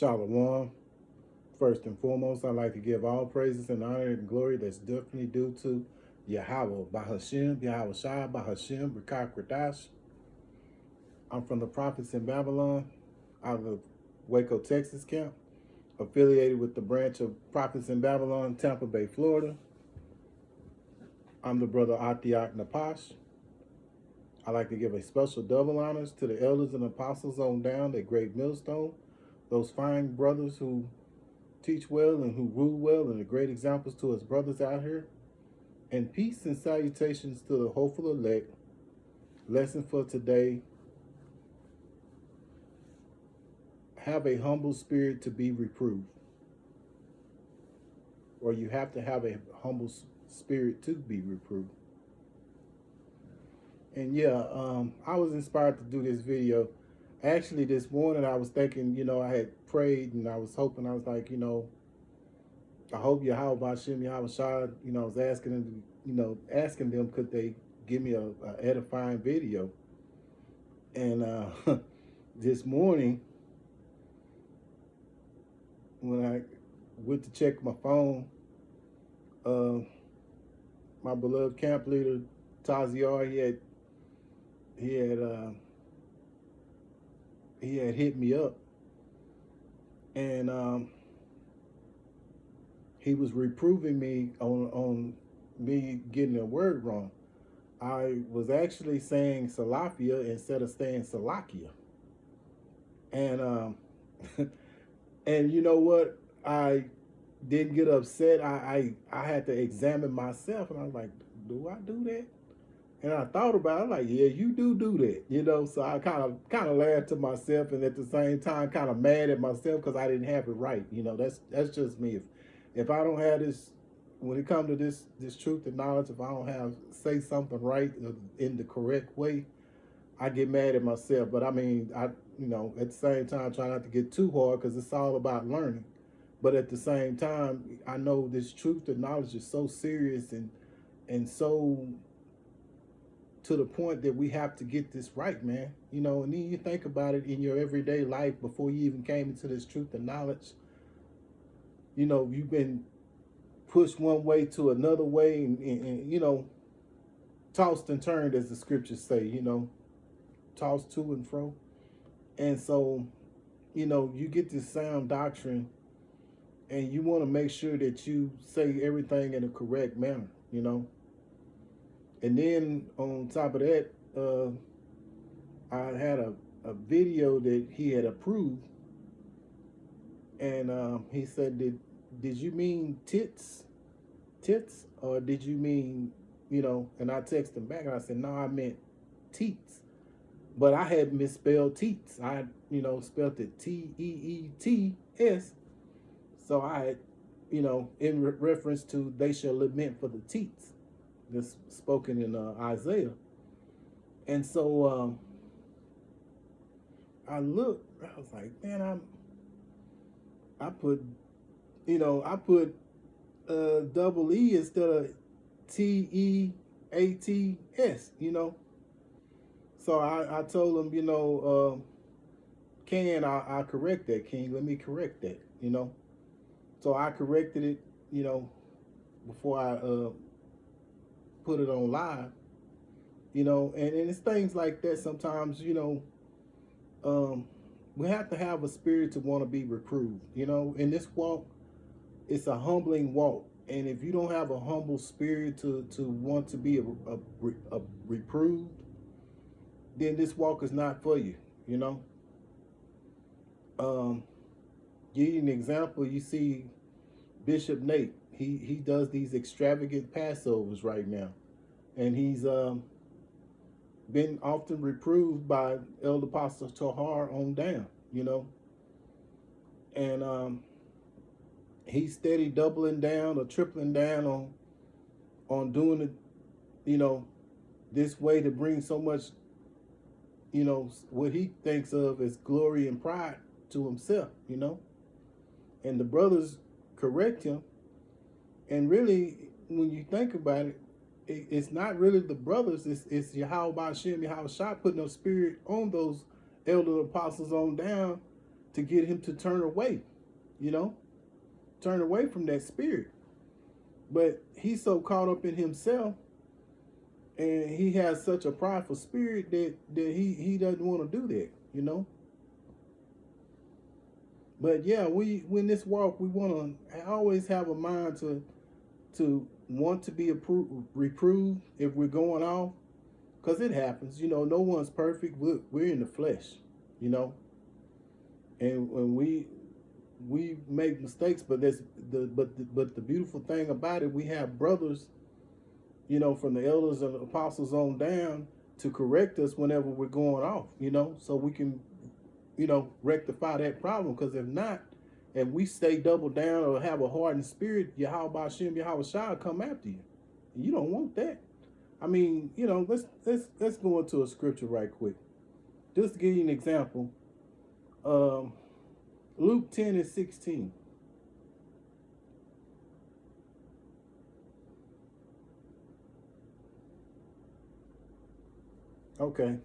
Shalom. First and foremost, I'd like to give all praises and honor and glory that's definitely due to Yahweh, Bahashem, Yahweh Shai, Bahashem, Rekah Kradash. I'm from the Prophets in Babylon, out of the Waco, Texas camp, affiliated with the branch of Prophets in Babylon, Tampa Bay, Florida. I'm the brother Atiak Napash. I'd like to give a special double honors to the elders and apostles on down at Great Millstone, those fine brothers who teach well and who rule well, and the great examples to his brothers out here. And peace and salutations to the hopeful elect. Lesson for today: have a humble spirit to be reproved. Or you have to have a humble spirit to be reproved. And yeah, I was inspired to do this video. Actually, this morning I was thinking, I had prayed and I was hoping, I was like, I hope Yahweh Bashem, Yahweh Shai, I was asking them, asking them could they give me a edifying video. And this morning, when I went to check my phone, my beloved camp leader, Taziar, he had hit me up, and he was reproving me on me getting a word wrong. I was actually saying Salafia instead of saying Salakia. And and you know what? I didn't get upset. I had to examine myself, and I was like, do I do that? And I thought about it, I'm like, yeah, you do that, So I kind of laughed to myself, and at the same time, kind of mad at myself because I didn't have it right. That's just me. If I don't have this, when it comes to this truth and knowledge, if I don't say something right in the correct way, I get mad at myself. But I mean, at the same time, try not to get too hard because it's all about learning. But at the same time, I know this truth and knowledge is so serious and so to the point that we have to get this right, man. And then you think about it in your everyday life before you even came into this truth and knowledge. You've been pushed one way to another way and tossed and turned, as the scriptures say, tossed to and fro. And so, you get this sound doctrine and you want to make sure that you say everything in a correct manner, And then on top of that, I had a video that he had approved, and he said, did you mean tits, or did you mean, and I texted him back and I said, no, I meant teats. But I had misspelled teats. I, spelled it Teets. So I had, in reference to they shall lament for the teats. This spoken in Isaiah. And so I looked, I was like, man, I put double E instead of Teats, So I told him, Ken, I'll correct that, King. Let me correct that, So I corrected it, before I put it on live, and it's things like that sometimes, we have to have a spirit to want to be reproved, in this walk. It's a humbling walk, and if you don't have a humble spirit to want to be a reproved, then this walk is not for you, Give you an example. You see Bishop Nate, he does these extravagant Passovers right now, and he's been often reproved by Elder Apostle Tahar on down, and he's steady doubling down or tripling down on doing it, this way to bring so much, what he thinks of as glory and pride to himself, and the brothers correct him. And really, when you think about it, it's not really the brothers, it's Yahweh Bashem, Yahweh Shai putting a spirit on those elder apostles on down to get him to turn away, you know, turn away from that spirit. But he's so caught up in himself, and he has such a prideful spirit that he doesn't want to do that, you know. But yeah, we in this walk, we want to always have a mind to want to be reproved if we're going off, because it happens. You know, no one's perfect. We're in the flesh, you know, and when we make mistakes, but the beautiful thing about it, we have brothers, you know, from the elders and the apostles on down to correct us whenever we're going off, you know, so we can, you know, rectify that problem. Because if not, and we stay double down or have a hardened spirit, Yahweh Shem, Yahweh Shah come after you. You don't want that. I mean, you know, let's go into a scripture right quick. Just to give you an example. Luke 10:16. Okay.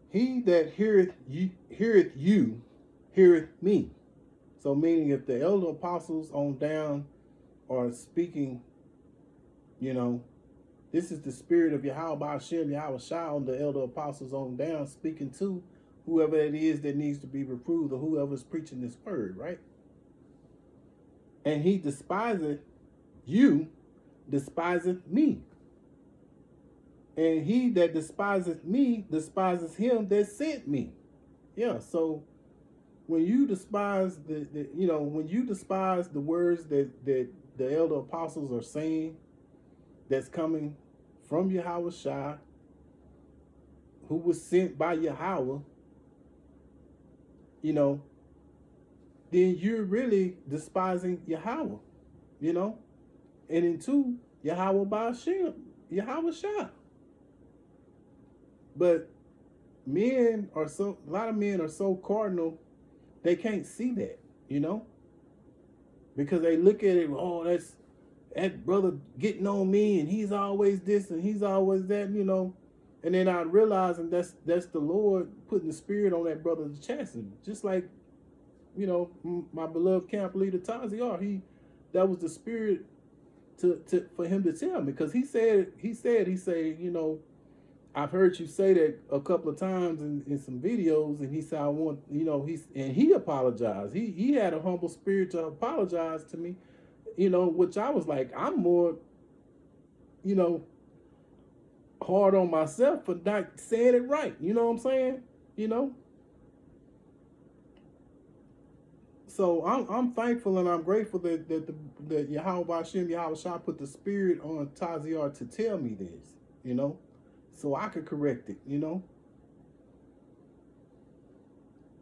He that heareth you, heareth me. So meaning if the elder apostles on down are speaking, you know, this is the spirit of Yahweh Hashem, Yahweh Shah on the elder apostles on down, speaking to whoever it is that needs to be reproved, or whoever's preaching this word, right? And he despiseth you, despiseth me. And he that despiseth me, despises him that sent me. Yeah, so when you despise when you despise the words that the elder apostles are saying, that's coming from Yahweh Shah, who was sent by Yahweh, you know, then you're really despising Yahweh, you know, and into Yahweh Ba'ashem, Yahweh Shah. But a lot of men are so cardinal, they can't see that, you know, because they look at it, oh, that brother getting on me, and he's always this and he's always that, you know. And then I realizing that's the Lord putting the spirit on that brother to chasten. Just like, you know, my beloved camp leader Taziar, that was the spirit for him to tell me, because he said, you know, I've heard you say that a couple of times in some videos, and he said, I want, you know, he apologized. He had a humble spirit to apologize to me, you know, which I was like, I'm more, you know, hard on myself for not saying it right. You know what I'm saying? You know? So I'm thankful and I'm grateful that Yahweh Hashem, Yahweh Shah put the spirit on Taziar to tell me this, you know, so I could correct it, you know.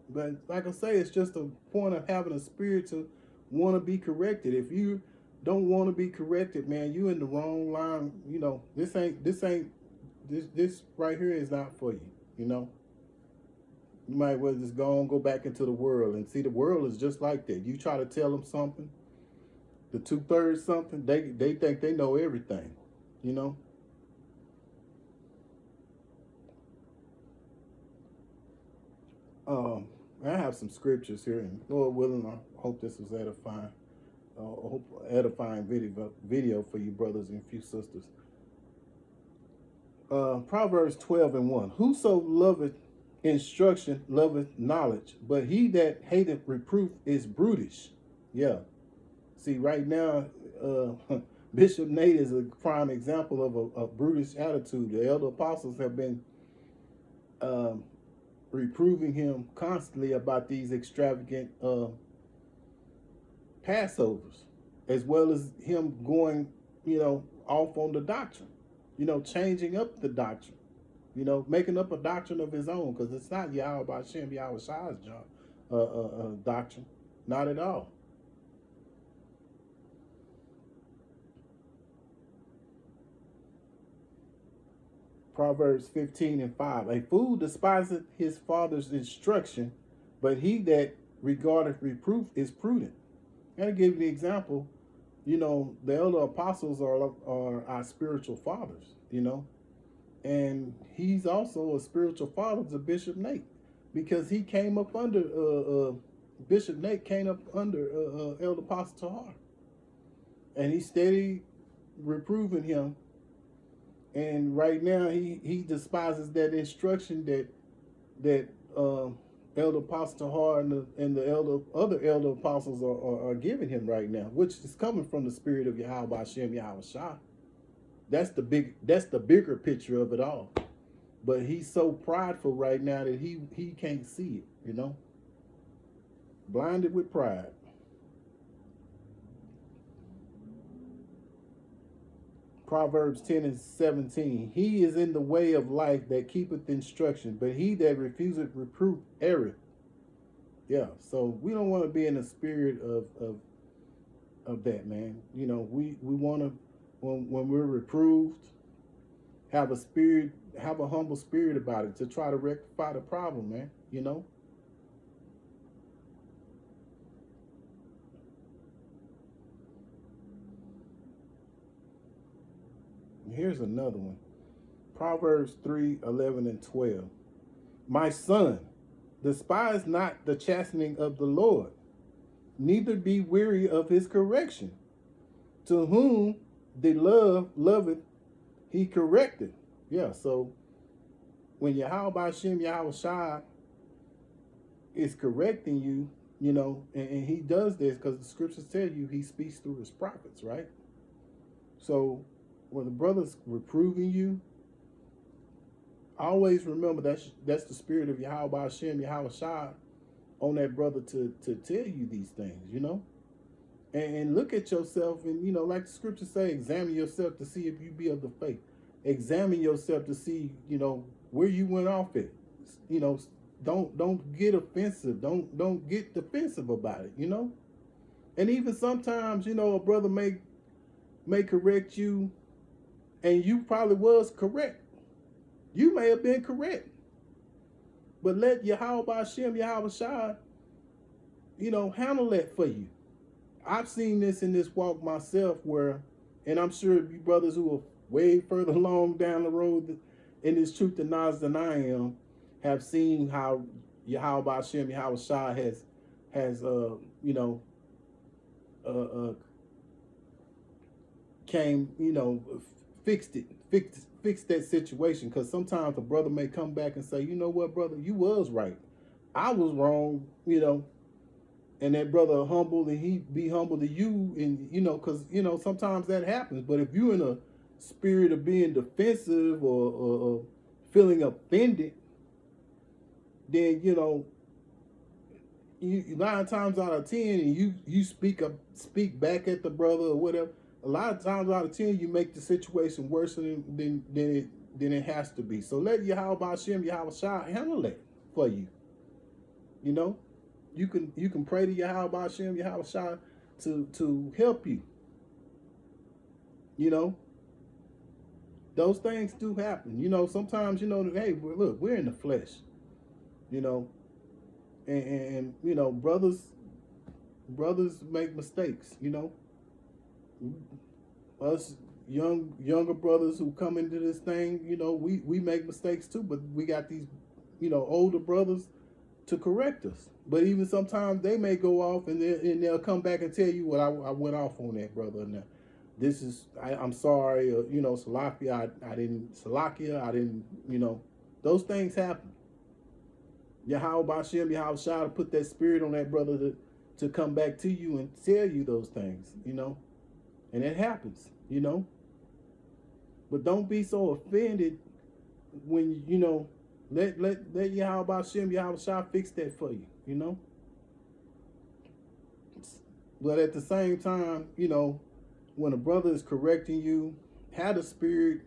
But like I say, it's just a point of having a spirit to want to be corrected. If you don't want to be corrected, man, you in the wrong line. You know, this right here is not for you, you know. You might well just go back into the world, and see the world is just like that. You try to tell them something, the 2/3 something, they think they know everything, you know. I have some scriptures here, and Lord willing, I hope this was edifying video for you brothers and few sisters. Proverbs 12:1. Whoso loveth instruction loveth knowledge, but he that hateth reproof is brutish. Yeah. See, right now, Bishop Nate is a prime example of a brutish attitude. The elder apostles have been reproving him constantly about these extravagant Passovers, as well as him going, you know, off on the doctrine, you know, changing up the doctrine, you know, making up a doctrine of his own, because it's not Yahweh Hashem, Yahweh Shah's doctrine, not at all. Proverbs 15:5. A fool despiseth his father's instruction, but he that regardeth reproof is prudent. And to give you the example, you know, the elder apostles are our spiritual fathers, you know, and he's also a spiritual father to Bishop Nate. because he came up under Bishop Nate came up under Elder Apostle Tahar, and he steady reproving him. And right now he despises that instruction that Elder Apostle Tahar and the other elder apostles are giving him right now, which is coming from the spirit of Yahweh Hashem Yahweh Shah. That's the bigger picture of it all. But he's so prideful right now that he can't see it, you know? Blinded with pride. Proverbs 10:17. He is in the way of life that keepeth instruction, but he that refuseth reproof erreth. Yeah, so we don't want to be in the spirit of that, man. You know, we want to, when we're reproved, have a humble spirit about it to try to rectify the problem, man. You know. Here's another one. Proverbs 3:11-12. My son, despise not the chastening of the Lord, neither be weary of his correction. To whom the loveth, he corrected. Yeah, so when Yahweh Hashem Yahweh Shai is correcting you, you know, and he does this because the scriptures tell you he speaks through his prophets, right? So when the brother's reproving you, always remember that's the spirit of Yahweh Hashem Yahweh Shai on that brother to tell you these things, you know. And look at yourself, and you know, like the scriptures say, examine yourself to see if you be of the faith. Examine yourself to see, you know, where you went off at. You know, don't get offensive. Don't get defensive about it, you know. And even sometimes, you know, a brother may correct you, and you probably was correct. You may have been correct. But let Yahweh Hashem Yahweh Shai, you know, handle that for you. I've seen this in this walk myself where, and I'm sure you brothers who are way further along down the road in this truth and knowledge than I am, have seen how Yahweh Hashem Yahweh Shai has you know, came, you know, fixed that situation. Because sometimes a brother may come back and say, you know what, brother, you was right, I was wrong, you know. And that brother humble, and he be humble to you, and you know, because you know sometimes that happens. But if you're in a spirit of being defensive or feeling offended, then you know, you 9 times out of 10, and you speak back at the brother or whatever. A lot of times out of 10, you make the situation worse than it has to be. So let Yahweh Hashem Yahweh Shai handle that for you. You know. You can pray to Yahweh Hashem Yahweh Shai to help you. You know, those things do happen. You know, sometimes, you know, hey, look, we're in the flesh. You know, and you know, brothers make mistakes. You know, us younger brothers who come into this thing, you know, we make mistakes too. But we got these, you know, older brothers to correct us. But even sometimes they may go off and they'll come back and tell you, well, I went off on that, brother. Now, this is, I'm sorry, you know, Salakia, I didn't, you know, those things happen. Yahweh Hashem, Yahweh Shai to put that spirit on that brother to come back to you and tell you those things, you know. And it happens, you know. But don't be so offended when, you know, let Yahweh Hashem, Yahweh Shai fix that for you, you know. But at the same time, you know, when a brother is correcting you, have a spirit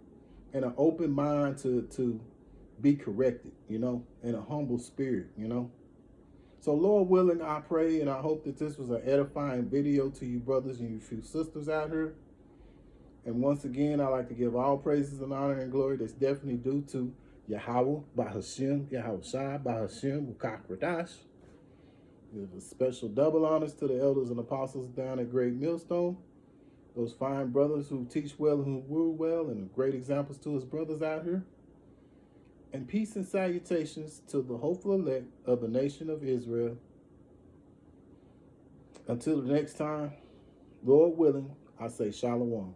and an open mind to be corrected, you know, and a humble spirit, you know. So Lord willing, I pray and I hope that this was an edifying video to you brothers and you few sisters out here. And once again, I'd like to give all praises and honor and glory that's definitely due to Yahweh, Bahashem, Yahweh Shai, Bahashem, Ukakradash. Give a special double honors to the elders and apostles down at Great Millstone. Those fine brothers who teach well and who rule well, and great examples to his brothers out here. And peace and salutations to the hopeful elect of the nation of Israel. Until the next time, Lord willing, I say shalom.